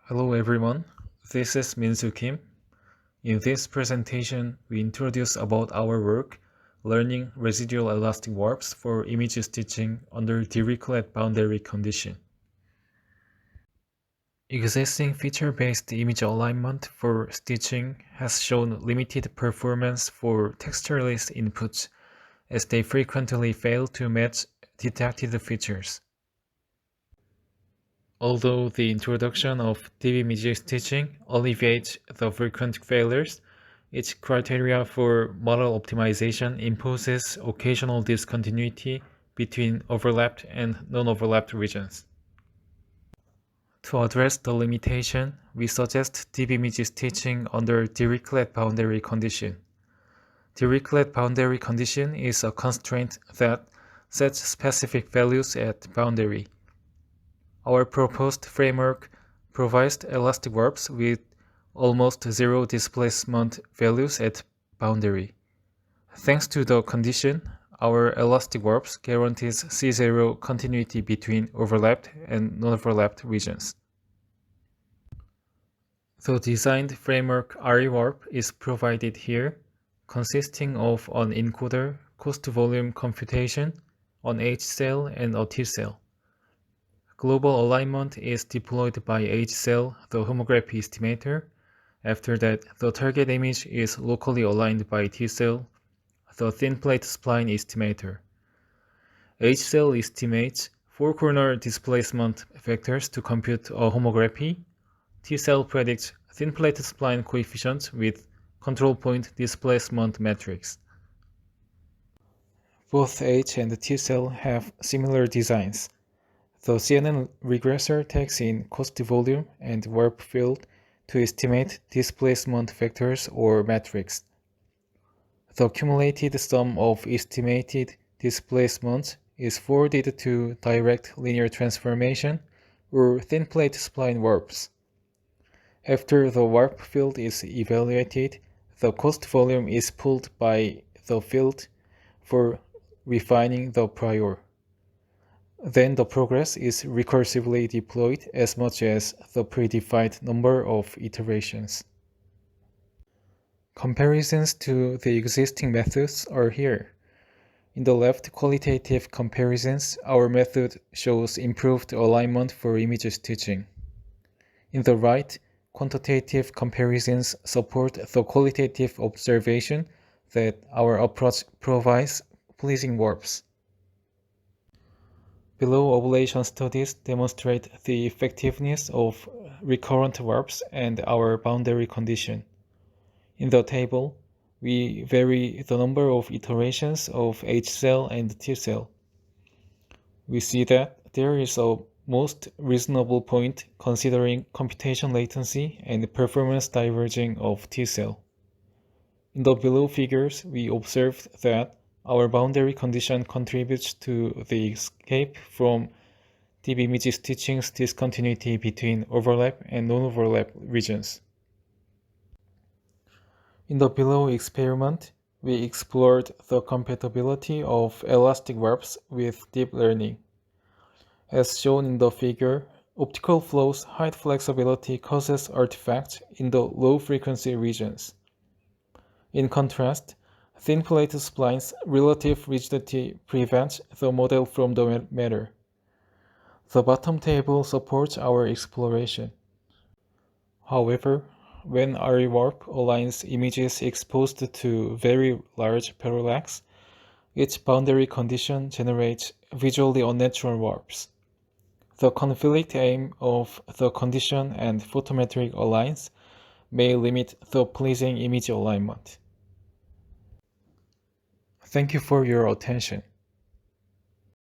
Hello everyone, this is Minsu Kim. In this presentation, we introduce about our work learning residual elastic warps for image stitching under Dirichlet boundary condition. Existing feature-based image alignment for stitching has shown limited performance for textureless inputs as they frequently fail to match detected features. Although the introduction of deep image stitching alleviates the frequent failures, its criteria for model optimization imposes occasional discontinuity between overlapped and non-overlapped regions. To address the limitation, we suggest deep image stitching under Dirichlet boundary condition. Dirichlet boundary condition is a constraint that sets specific values at boundary. Our proposed framework provides elastic warps with almost zero displacement values at boundary. Thanks to the condition, our elastic warps guarantees C0 continuity between overlapped and non-overlapped regions. The designed framework RE-warp is provided here, consisting of an encoder, cost-volume computation, an H-cell, and a T-cell. Global alignment is deployed by H-cell, the homography estimator. After that, the target image is locally aligned by T-cell, the thin plate spline estimator. H-cell estimates four-corner displacement vectors to compute a homography. T-cell predicts thin plate spline coefficients with control point displacement matrix. Both H and T-cell have similar designs. The CNN regressor takes in cost volume and warp field to estimate displacement vectors or matrix. The cumulated sum of estimated displacements is forwarded to direct linear transformation or thin plate spline warps. After the warp field is evaluated, the cost volume is pulled by the field for refining the prior. Then the progress is recursively deployed as much as the predefined number of iterations. Comparisons to the existing methods are here. In the left qualitative comparisons, our method shows improved alignment for image stitching. In the right, quantitative comparisons support the qualitative observation that our approach provides pleasing warps. Below ablation studies demonstrate the effectiveness of recurrent warps and our boundary condition. In the table, we vary the number of iterations of H-cell and T-cell. We see that there is a most reasonable point considering computation latency and performance diverging of T-cell. In the below figures, we observed that our boundary condition contributes to the escape from deep image stitching's discontinuity between overlap and non-overlap regions. In the below experiment, we explored the compatibility of elastic warps with deep learning. As shown in the figure, optical flow's height flexibility causes artifacts in the low-frequency regions. In contrast, thin plate spline's relative rigidity prevents the model from the matter. The bottom table supports our exploration. However, when RE-warp aligns images exposed to very large parallax, its boundary condition generates visually unnatural warps. The conflict aim of the condition and photometric aligns may limit the pleasing image alignment. Thank you for your attention.